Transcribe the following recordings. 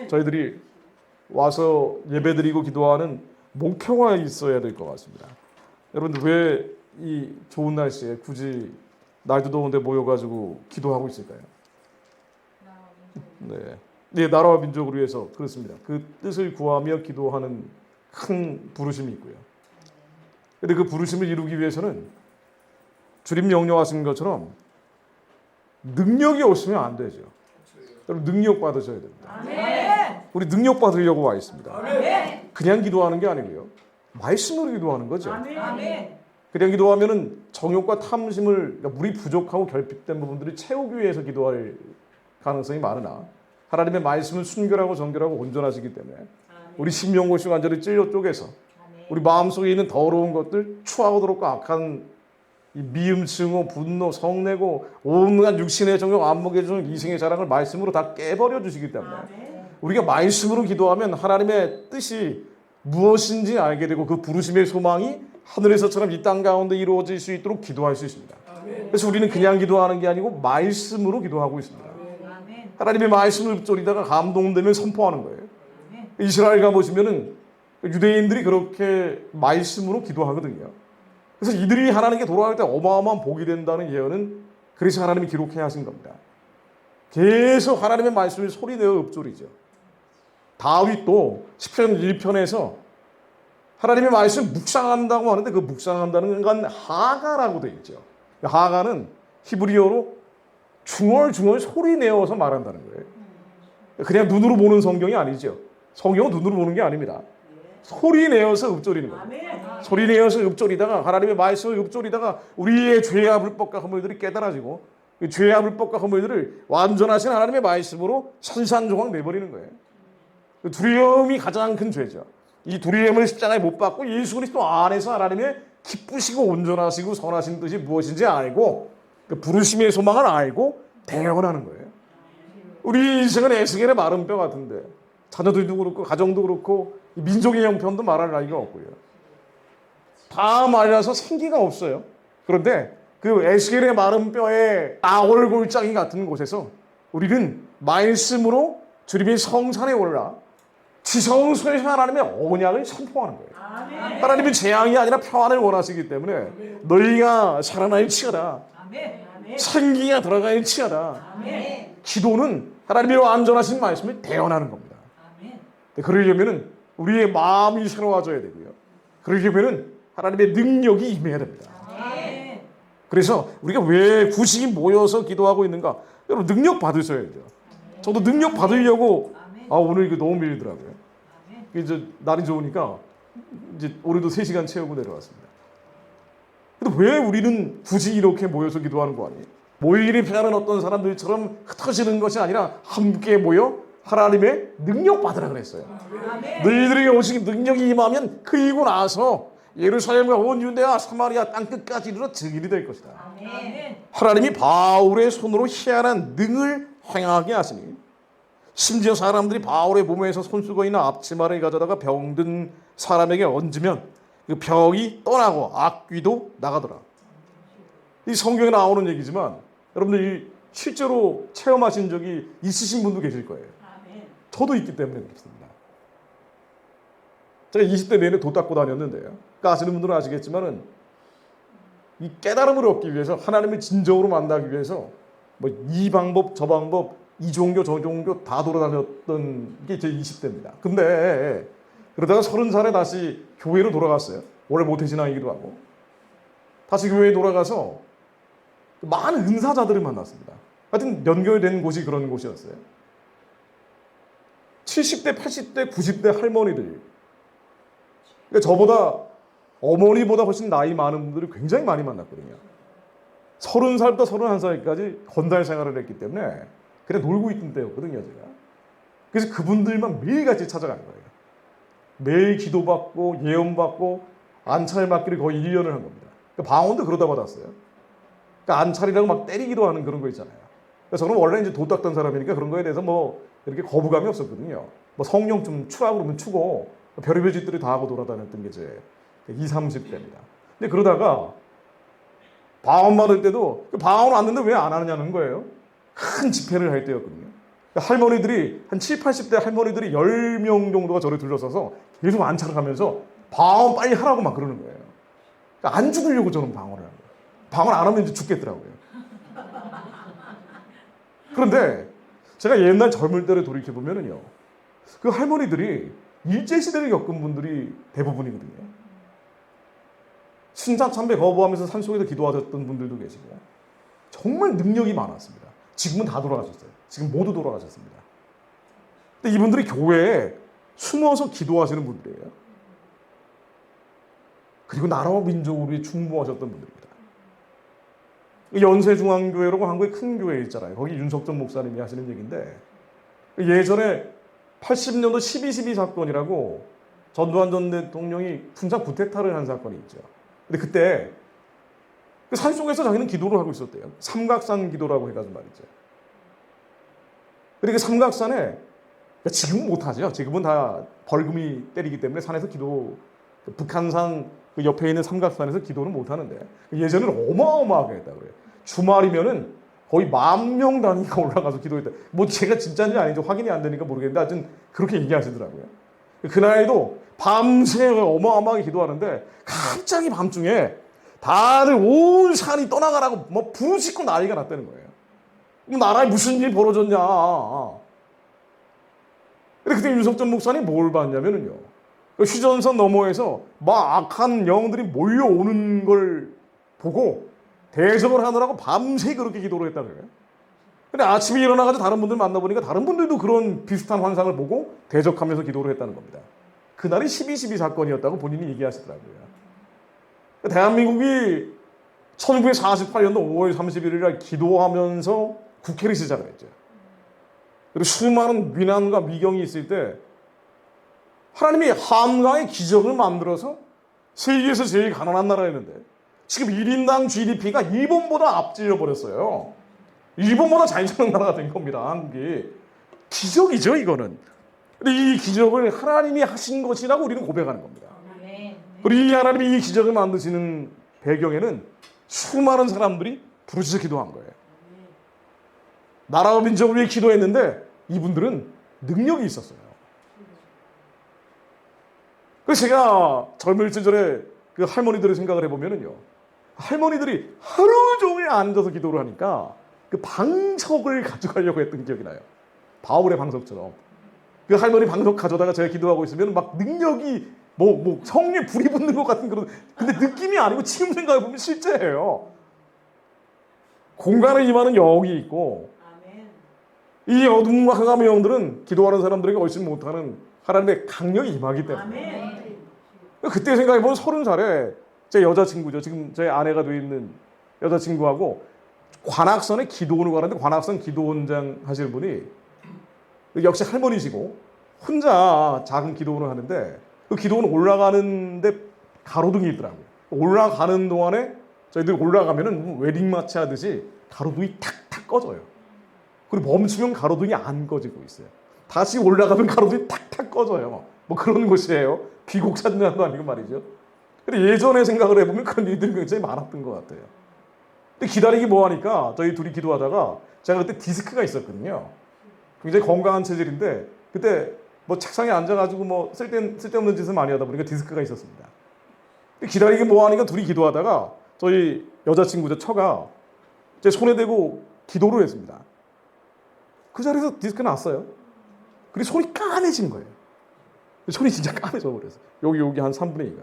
저희들이 와서 예배드리고 기도하는 목표가 있어야 될 것 같습니다. 여러분들 왜 이 좋은 날씨에 굳이 날도 더운데 모여가지고 기도하고 있을까요? 네, 나라와 민족을 위해서 그렇습니다. 그 뜻을 구하며 기도하는 큰 부르심이 있고요. 그런데 그 부르심을 이루기 위해서는 주님 명령하신 것처럼 능력이 없으면 안 되죠. 여러분 능력 받으셔야 됩니다. 아멘. 우리 능력 받으려고 와 있습니다. 아멘. 그냥 기도하는 게 아니고요. 말씀으로 기도하는 거죠. 아멘. 그냥 기도하면은 정욕과 탐심을, 그러니까 물이 부족하고 결핍된 부분들을 채우기 위해서 기도할 가능성이 많으나 하나님의 말씀은 순결하고 정결하고 온전하시기 때문에 우리 심령고시 완전히 찔려 쪼개서 우리 마음속에 있는 더러운 것들, 추하고 더럽고 악한 이 미움, 증오, 분노, 성내고 온갖 육신의 정욕, 안목의 정욕, 이생의 자랑을 말씀으로 다 깨버려 주시기 때문에 우리가 말씀으로 기도하면 하나님의 뜻이 무엇인지 알게 되고 그 부르심의 소망이 하늘에서처럼 이 땅 가운데 이루어질 수 있도록 기도할 수 있습니다. 그래서 우리는 그냥 기도하는 게 아니고 말씀으로 기도하고 있습니다. 하나님의 말씀을 읊조리다가 감동되면 선포하는 거예요. 이스라엘 가보시면은 유대인들이 그렇게 말씀으로 기도하거든요. 그래서 이들이 하나님께 돌아갈 때 어마어마한 복이 된다는 예언은 그래서 하나님이 기록해 하신 겁니다. 계속 하나님의 말씀을 소리내어 읊조리죠. 다윗도 시편 1편에서 하나님의 말씀을 묵상한다고 하는데 그 묵상한다는 건 하가라고 되어 있죠. 하가는 히브리어로 중얼중얼 소리내어서 말한다는 거예요. 그냥 눈으로 보는 성경이 아니죠. 성경은 눈으로 보는 게 아닙니다. 소리내어서 읊조리는 거예요. 소리내어서 읊조리다가 하나님의 말씀을 읊조리다가 우리의 죄와 불법과 허물들이 깨달아지고 그 죄와 불법과 허물들을 완전하신 하나님의 말씀으로 산산조각 내버리는 거예요. 그 두려움이 가장 큰 죄죠. 이 두려움을 십자가에 못 박고 예수 그리스도 안에서 하나님의 기쁘시고 온전하시고 선하신 뜻이 무엇인지 알고 그 부르심의 소망을 알고 대언하는 거예요. 우리 인생은 에스겔의 마른 뼈 같은데 자녀들도 그렇고 가정도 그렇고 민족의 형편도 말할 나위가 없고요. 다 말라서 생기가 없어요. 그런데 그 에스겔의 마른 뼈에 나홀골짜기 같은 곳에서 우리는 말씀으로 주님의 성산에 올라 지성소에서 하나님의 언약을 선포하는 거예요. 하나님은 재앙이 아니라 평안을 원하시기 때문에 너희가 살아날지어다. 생기가 들어갈지어다. 기도는 하나님의 완전하신 말씀을 대언하는 겁니다. 그러려면 우리의 마음이 새로워져야 되고요. 그러려면 하나님의 능력이 임해야 됩니다. 그래서 우리가 왜 굳이 모여서 기도하고 있는가? 여러분 능력 받으셔야 돼요. 저도 능력 받으려고 오늘 이거 너무 밀리더라고요. 이제 날이 좋으니까 이제 오늘도 3시간 채우고 내려왔습니다. 근데 왜 우리는 굳이 이렇게 모여서 기도하는 거 아니에요? 모이기를 피하는 어떤 사람들처럼 흩어지는 것이 아니라 함께 모여 하나님의 능력 받으라 그랬어요. 너희들에게 오직 능력이 임하면 그이고 나서 예루살렘과 온 유대와 사마리아 땅끝까지 이르러 증인이 될 것이다. 하나님이 바울의 손으로 희한한 능을 행하게 하시니 심지어 사람들이 바울의 몸에서 손수건이나 앞치마를 가져다가 병든 사람에게 얹으면 그 병이 떠나고 악귀도 나가더라. 이 성경에 나오는 얘기지만 여러분들이 실제로 체험하신 적이 있으신 분도 계실 거예요. 저도 있기 때문에 그렇습니다. 제가 20대 내내 도 닦고 다녔는데요. 그러니까 아시는 분들은 아시겠지만은 이 깨달음을 얻기 위해서 하나님을 진정으로 만나기 위해서 뭐 이 방법 저 방법 이 종교 저 종교 다 돌아다녔던 게 제 20대입니다. 근데 그러다가 30살에 다시 교회로 돌아갔어요. 원래 모태신앙이기도 하고. 다시 교회에 돌아가서 많은 은사자들을 만났습니다. 하여튼 연결된 곳이 그런 곳이었어요. 70대, 80대, 90대 할머니들. 그러니까 저보다 어머니보다 훨씬 나이 많은 분들을 굉장히 많이 만났거든요. 30살부터 31살까지 건달 생활을 했기 때문에 그냥 놀고 있던 때였거든요, 제가. 그래서 그분들만 매일같이 찾아간 거예요. 매일 기도받고 예언받고 안찰 받기를 거의 1년을 한 겁니다. 그러니까 방언도 그러다 받았어요. 그러니까 안찰이라고 막 때리기도 하는 그런 거 있잖아요. 그러니까 저는 원래 이제 도 닦던 사람이니까 그런 거에 대해서 뭐 이렇게 거부감이 없었거든요. 뭐 성령 좀 추라고 그러면 추고 별의별 짓들을 다 하고 돌아다녔던 게 제 20, 30대입니다. 근데 그러다가 방언 받을 때도 방언 왔는데 왜 안 하느냐는 거예요. 큰 집회를 할 때였거든요. 할머니들이 한 7, 80대 할머니들이 10명 정도가 저를 둘러서서 계속 안차를 하면서 방언 빨리 하라고 막 그러는 거예요. 그러니까 안 죽으려고 저는 방언을 하는 거예요. 방언 안 하면 이제 죽겠더라고요. 그런데 제가 옛날 젊을 때를 돌이켜보면요, 그 할머니들이 일제시대를 겪은 분들이 대부분이거든요. 신사 참배 거부하면서 산속에서 기도하셨던 분들도 계시고 정말 능력이 많았습니다. 지금은 다 돌아가셨어요. 지금 모두 돌아가셨습니다. 근데 이분들이 교회에 숨어서 기도하시는 분들이에요. 그리고 나라와 민족을 위해 중보하셨던 분들입니다. 연세중앙교회라고 한국의 큰 교회 있잖아요. 거기 윤석전 목사님이 하시는 얘기인데, 예전에 80년도 12.12 사건이라고 전두환 전 대통령이 군사 쿠데타를 한 사건이 있죠. 근데 그때 그 산속에서 자기는 기도를 하고 있었대요. 삼각산 기도라고 해가지고 말이죠. 그리고 그 삼각산에, 지금은 못하죠. 지금은 다 벌금이 때리기 때문에 산에서 북한산 그 옆에 있는 삼각산에서 기도는 못하는데, 예전에는 어마어마하게 했다고 그래요. 주말이면은 거의 10,000명 단위가 올라가서 기도했다. 뭐 제가 진짜인지 아닌지 확인이 안 되니까 모르겠는데 하여튼 그렇게 얘기하시더라고요. 그날에도 밤새 어마어마하게 기도하는데 갑자기 밤중에 다들 온 산이 떠나가라고 뭐 부르짖고 난리가 났다는 거예요. 나라에 무슨 일이 벌어졌냐. 근데 그때 윤석전 목사님 뭘 봤냐면요, 휴전선 너머에서 막 악한 영들이 몰려오는 걸 보고 대적을 하느라고 밤새 그렇게 기도를 했다는 거예요. 근데 아침에 일어나가지고 다른 분들 만나보니까 다른 분들도 그런 비슷한 환상을 보고 대적하면서 기도를 했다는 겁니다. 그날이 12.12 사건이었다고 본인이 얘기하시더라고요. 대한민국이 1948년도 5월 31일날 기도하면서 국회를 시작을 했죠. 그리고 수많은 위난과 미경이 있을 때 하나님이 한강의 기적을 만들어서 세계에서 제일 가난한 나라였는데 지금 1인당 GDP가 일본보다 앞질러 버렸어요. 일본보다 잘 사는 나라가 된 겁니다, 한국이. 기적이죠, 이거는. 근데 이 기적을 하나님이 하신 것이라고 우리는 고백하는 겁니다. 그리고 이 하나님이 이 기적을 만드시는 배경에는 수많은 사람들이 부르짖어 기도한 거예요. 나라와 민족을 위해 기도했는데 이분들은 능력이 있었어요. 그래서 제가 젊을 시절에 그 할머니들의 생각을 해보면요, 할머니들이 하루 종일 앉아서 기도를 하니까 그 방석을 가져가려고 했던 기억이 나요. 바울의 방석처럼. 그 할머니 방석 가져다가 제가 기도하고 있으면 막 능력이 뭐 성에 불이 붙는 것 같은 그런, 근데 느낌이 아니고 지금 생각해보면 실제예요. 공간을 임하는 영이 있고, 이 어둠과 흑암의 영들은 기도하는 사람들에게 얼씬 못하는 하나님의 강력이 임하기 때문에. 그때 생각해보면 30살에 제 여자친구죠. 지금 제 아내가 되어 있는 여자친구하고 관악산에 기도원을 가는데, 관악산 기도원장 하시는 분이 역시 할머니시고 혼자 작은 기도원을 하는데, 그 기도원 올라가는데 가로등이 있더라고요. 올라가는 동안에 저희들이 올라가면은 웨딩 마치 하듯이 가로등이 탁탁 꺼져요. 그리고 멈추면 가로등이 안 꺼지고 있어요. 다시 올라가면 가로등이 탁탁 꺼져요. 뭐 그런 곳이에요. 귀곡 찬양도 아니고 말이죠. 근데 예전에 생각을 해보면 그런 일들이 굉장히 많았던 것 같아요. 근데 기다리기 뭐하니까 저희 둘이 기도하다가 제가 그때 디스크가 있었거든요. 굉장히 건강한 체질인데 그때 뭐 책상에 앉아가지고 뭐 쓸데없는 짓을 많이 하다 보니까 디스크가 있었습니다. 기다리기 뭐하니까 둘이 기도하다가 저희 여자친구죠, 처가 제 손에 대고 기도를 했습니다. 그 자리에서 디스크 났어요. 그리고 손이 까매진 거예요. 손이 진짜 까매져 버렸어요. 여기 한 3분의 2가.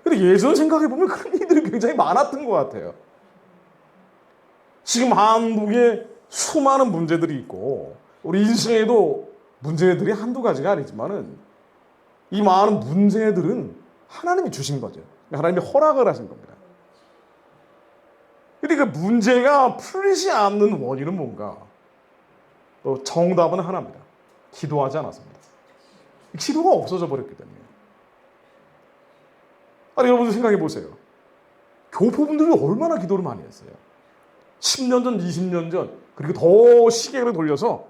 근데 예전 생각해보면 그런 일들이 굉장히 많았던 것 같아요. 지금 한국에 수많은 문제들이 있고 우리 인생에도 문제들이 한두 가지가 아니지만은 이 많은 문제들은 하나님이 주신 거죠. 하나님이 허락을 하신 겁니다. 근데 그 문제가 풀리지 않는 원인은 뭔가? 정답은 하나입니다. 기도하지 않았습니다. 기도가 없어져 버렸기 때문에. 아니, 여러분들 생각해 보세요. 교포분들이 얼마나 기도를 많이 했어요. 10년 전, 20년 전, 그리고 더 시계를 돌려서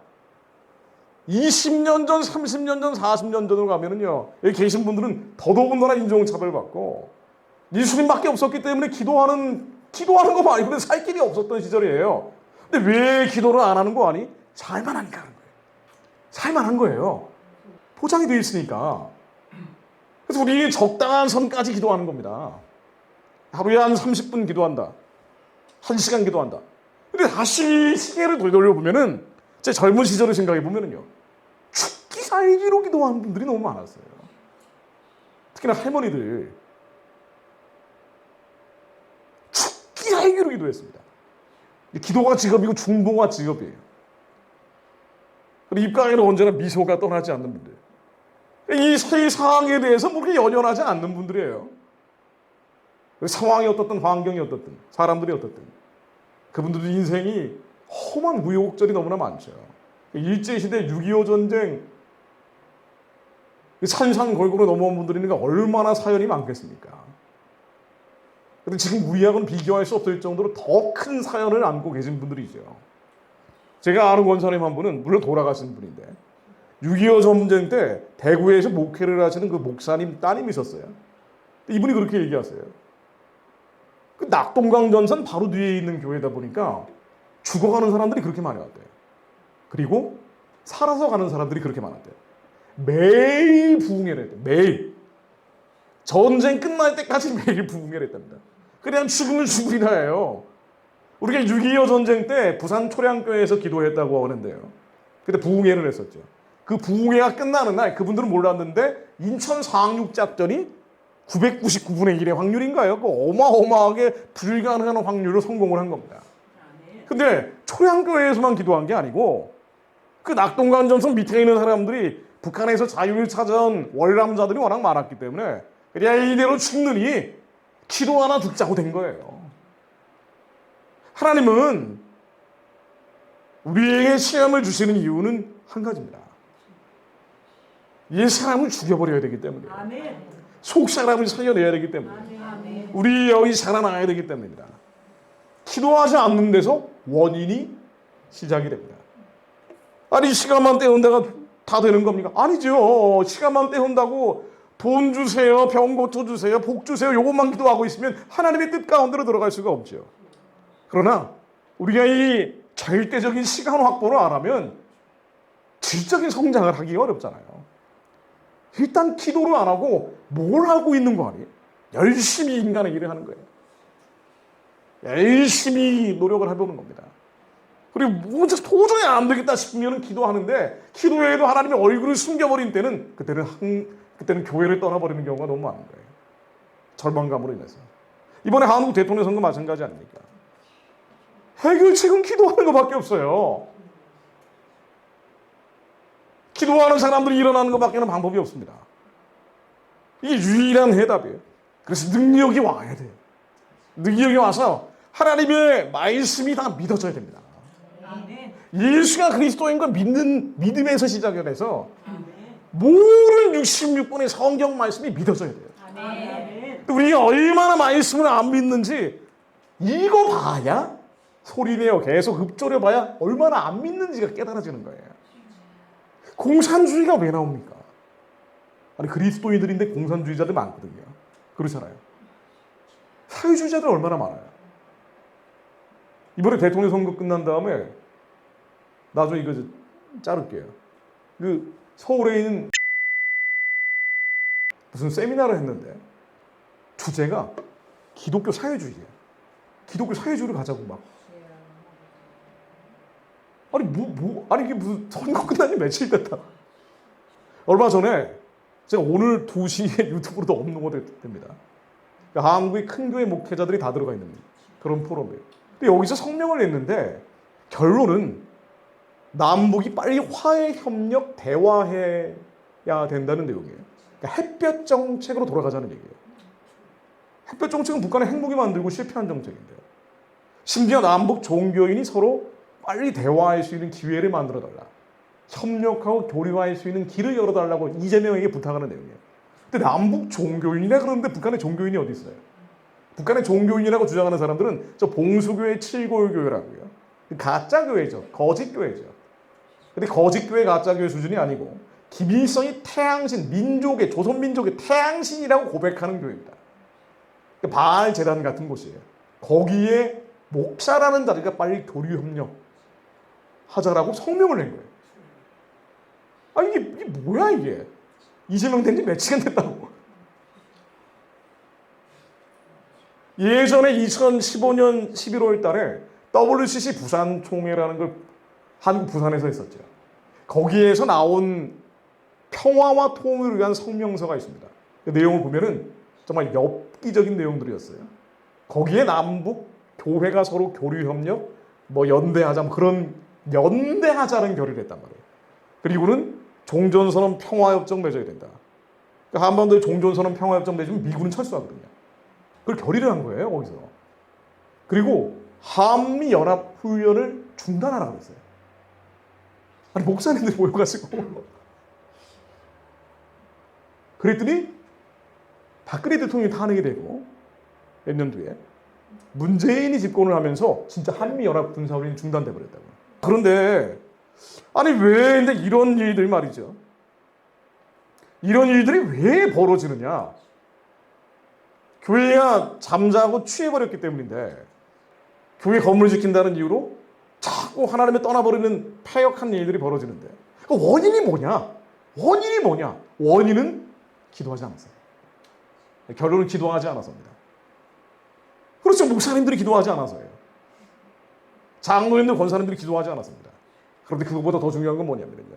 20년 전, 30년 전, 40년 전으로 가면은요, 여기 계신 분들은 더더군다나 인종차별 받고 예수님밖에 없었기 때문에 기도하는 거 말고는 살 길이 없었던 시절이에요. 근데 왜 기도를 안 하는 거 아니? 살만하니까 하는 거예요. 살만한 거예요. 포장이 되어 있으니까. 그래서 우리 적당한 선까지 기도하는 겁니다. 하루에 한 30분 기도한다. 1시간 기도한다. 근데 다시 시계를 돌려보면은 제 젊은 시절을 생각해 보면은요. 죽기 살기로 기도하는 분들이 너무 많았어요. 특히나 할머니들. 죽기 살기로 기도했습니다. 기도가 직업이고 중보가 직업이에요. 그리고 입가에는 언제나 미소가 떠나지 않는 분들. 이 세상에 대해서 그렇게 연연하지 않는 분들이에요. 상황이 어떻든 환경이 어떻든 사람들이 어떻든 그분들도 인생이 험한 우여곡절이 너무나 많죠. 일제시대 6.25 전쟁 산상골고루 넘어온 분들이니까 얼마나 사연이 많겠습니까? 그런데 지금 우리하고는 비교할 수 없을 정도로 더 큰 사연을 안고 계신 분들이죠. 제가 아는 권사님 한 분은 물론 돌아가신 분인데 6.25 전쟁 때 대구에서 목회를 하시는 그 목사님 따님이 있었어요. 이분이 그렇게 얘기하세요. 그 낙동강전선 바로 뒤에 있는 교회다 보니까 죽어가는 사람들이 그렇게 많이 왔대요. 그리고 살아서 가는 사람들이 그렇게 많았대요. 매일 부흥회를 했대요. 매일. 전쟁 끝날 때까지 매일 부흥회를 했답니다. 그냥 죽으면 죽으리나 해요. 우리가 6.25 전쟁 때 부산 초량교회에서 기도했다고 하는데요. 그때 부흥회를 했었죠. 그 부흥회가 끝나는 날 그분들은 몰랐는데 인천 상륙작전이 999분의 1의 확률인가요? 그 어마어마하게 불가능한 확률로 성공을 한 겁니다. 근데 초량교회에서만 기도한 게 아니고 그 낙동강전선 밑에 있는 사람들이 북한에서 자유를 찾아온 월남자들이 워낙 많았기 때문에 그냥 이대로 죽느니 기도 하나 듣자고 된 거예요. 하나님은 우리에게 시험을 주시는 이유는 한 가지입니다. 이 사람을 죽여버려야 되기 때문이에요. 속 사람을 살려내야 되기 때문에 우리 영이 살아나야 되기 때문입니다. 기도하지 않는 데서 원인이 시작이 됩니다. 아니 시간만 때운다가 다 되는 겁니까? 아니죠. 시간만 때운다고 돈 주세요, 병 고쳐주세요, 복 주세요 요것만 기도하고 있으면 하나님의 뜻 가운데로 들어갈 수가 없죠. 그러나 우리가 이 절대적인 시간 확보를 안 하면 질적인 성장을 하기가 어렵잖아요. 일단 기도를 안 하고 뭘 하고 있는 거 아니에요? 열심히 인간의 일을 하는 거예요. 열심히 노력을 해보는 겁니다. 그리고 도저히 안 되겠다 싶으면 기도하는데 기도에도 하나님의 얼굴을 숨겨버린 때는 그때는 교회를 떠나버리는 경우가 너무 많은 거예요. 절망감으로 인해서. 이번에 한국 대통령 선거 마찬가지 아닙니까? 해결책은 기도하는 것밖에 없어요. 기도하는 사람들이 일어나는 것밖에는 방법이 없습니다. 이게 유일한 해답이에요. 그래서 능력이 와야 돼요. 능력이 와서 하나님의 말씀이 다 믿어져야 됩니다. 예수가 그리스도인 걸 믿는 믿음에서 시작을 해서 모든 66번의 성경 말씀이 믿어져야 돼요. 우리가 얼마나 말씀을 안 믿는지 이거 봐야 소리내어 계속 읊조려 봐야 얼마나 안 믿는지가 깨달아지는 거예요. 공산주의가 왜 나옵니까? 아니 그리스도인들인데 공산주의자들 많거든요. 그렇잖아요. 사회주의자들 얼마나 많아요. 이번에 대통령 선거 끝난 다음에 나중에 이거 자를게요. 그 서울에 있는 무슨 세미나를 했는데 주제가 기독교 사회주의예요. 기독교 사회주의를 가자고 막. 아니 이게 무슨 선거 끝난 지 며칠 됐다. 얼마 전에 제가 오늘 2시에 유튜브로도 업로드 됩니다. 그러니까 한국의 큰 교회 목회자들이 다 들어가 있는 그런 포럼이에요. 근데 여기서 성명을 냈는데 결론은 남북이 빨리 화해 협력 대화해야 된다는 내용이에요. 그러니까 햇볕 정책으로 돌아가자는 얘기예요. 햇볕 정책은 북한의 핵무기 만들고 실패한 정책인데요. 심지어 남북 종교인이 서로 빨리 대화할 수 있는 기회를 만들어달라. 협력하고 교류할 수 있는 길을 열어달라고 이재명에게 부탁하는 내용이에요. 근데 남북 종교인이라 그러는데 북한에 종교인이 어디 있어요? 북한의 종교인이라고 주장하는 사람들은 저 봉수교회 칠골교회라고요. 가짜 교회죠. 거짓 교회죠. 근데 거짓 교회 가짜 교회 수준이 아니고 김일성이 태양신, 민족의 조선민족의 태양신이라고 고백하는 교회입니다. 바알 재단 같은 곳이에요. 거기에 목사라는 자리가 빨리 교류 협력 하자라고 성명을 낸 거예요. 아, 이게 뭐야 이게? 이재명 된 지 며칠 됐다고. 예전에 2015년 11월 달에 WCC 부산 총회라는 걸 한국 부산에서 했었죠. 거기에서 나온 평화와 통일을 위한 성명서가 있습니다. 그 내용을 보면은 정말 엽기적인 내용들이었어요. 거기에 남북 교회가 서로 교류 협력, 뭐 연대하자, 뭐 그런 연대하자는 결의를 했단 말이에요. 그리고는 종전선언 평화협정 맺어야 된다. 그러니까 한반도에 종전선언 평화협정 맺으면 미군은 철수하거든요. 그걸 결의를 한 거예요, 거기서. 그리고 한미연합훈련을 중단하라고 그랬어요. 아니, 목사님들이 모여가지고. 그랬더니 박근혜 대통령이 탄핵이 되고 몇 년 뒤에 문재인이 집권을 하면서 진짜 한미연합 군사훈련이 중단돼 버렸다고. 그런데 아니 왜 근데 이런 일들 말이죠. 이런 일들이 왜 벌어지느냐? 교회가 잠자고 취해버렸기 때문인데 교회 건물을 지킨다는 이유로 자꾸 하나님을 떠나버리는 패역한 일들이 벌어지는데 그 원인이 뭐냐? 원인이 뭐냐? 원인은 기도하지 않았어요. 결론은 기도하지 않아서입니다. 그렇죠. 목사님들이 기도하지 않아서예요. 장로님들, 권사님들이 기도하지 않았습니다. 그런데 그것보다 더 중요한 건 뭐냐면요.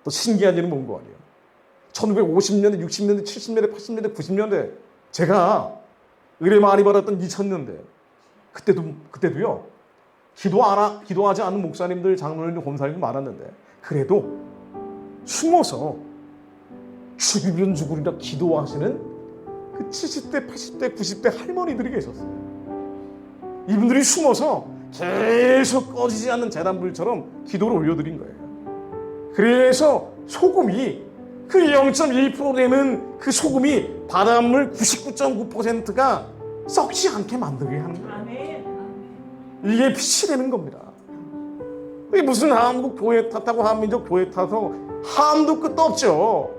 또 신기한 일은 뭔 거 아니에요. 1950년대, 60년대, 70년대, 80년대, 90년대 제가 의뢰 많이 받았던 2000년대 그때도요. 기도하지 않는 목사님들, 장로님들, 권사님들 많았는데 그래도 숨어서 죽이면 죽으리라 기도하시는 그 70대, 80대, 90대 할머니들이 계셨어요. 이분들이 숨어서 계속 꺼지지 않는 재단불처럼 기도를 올려드린 거예요. 그래서 소금이 그 0.1% 되는 그 소금이 바닷물 99.9%가 썩지 않게 만들게 하는 거예요. 이게 빛이 되는 겁니다. 이게 무슨 한국 교회 탓하고 한민족 교회 탓하고 한도 끝도 없죠.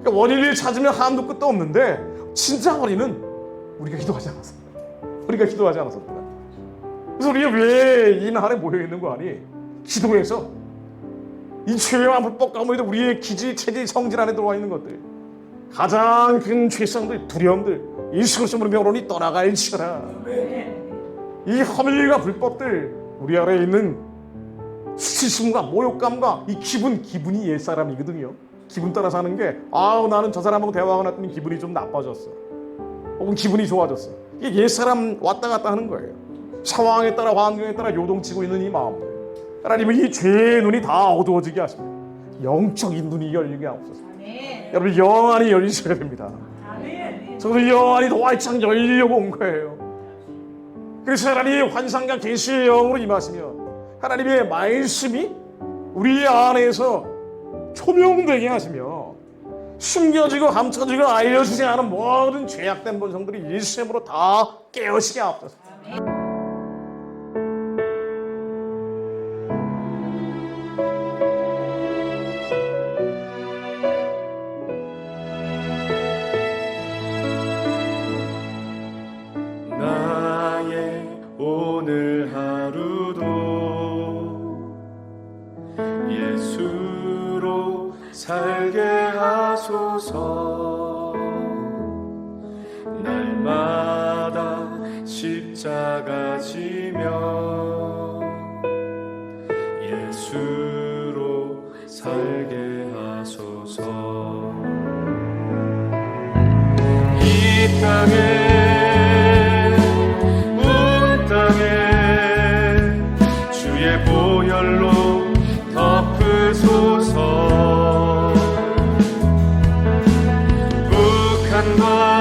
그러니까 원인을 찾으면 한도 끝도 없는데 진짜 원인은 우리가 기도하지 않았습니다. 우리가 기도하지 않았습니다. 그래서 우리가 왜 이 날에 모여있는 거 아니? 기도해서 이 죄와 불법 가운데 우리의 기질, 체질, 성질 안에 들어와 있는 것들 가장 큰 죄성들, 두려움들 예수 그리스도로 명으로니 떠나갈지어다. 이 허물과 불법들 우리 안에 있는 수치심과 모욕감과 이 기분이 옛사람이거든요. 기분 따라 사는 게 나는 저 사람하고 대화가 났더니 기분이 좀 나빠졌어. 혹은 기분이 좋아졌어. 이게 옛사람 왔다 갔다 하는 거예요. 상황에 따라 환경에 따라 요동치고 있는 이 마음들. 하나님은 이 죄의 눈이 다 어두워지게 하십니다. 영적인 눈이 열리게 하옵소서. 여러분 영안이 열리셔야 됩니다. 저도 영안이 더 활짝 열리려고 온 거예요. 그래서 하나님의 환상과 계시의 영으로 임하시며 하나님의 말씀이 우리 안에서 초명되게 하시며 숨겨지고 감춰지고 알려주지 않은 모든 죄악된 본성들이 예수의 이름으로 다 깨어지게 하옵소서. 나의 오늘 하루도 예수로 살게 하소서. 날마다 십자가 지며 예수로 살게 하소서. 이 땅에 주의 보혈로 덮으소서. 북한과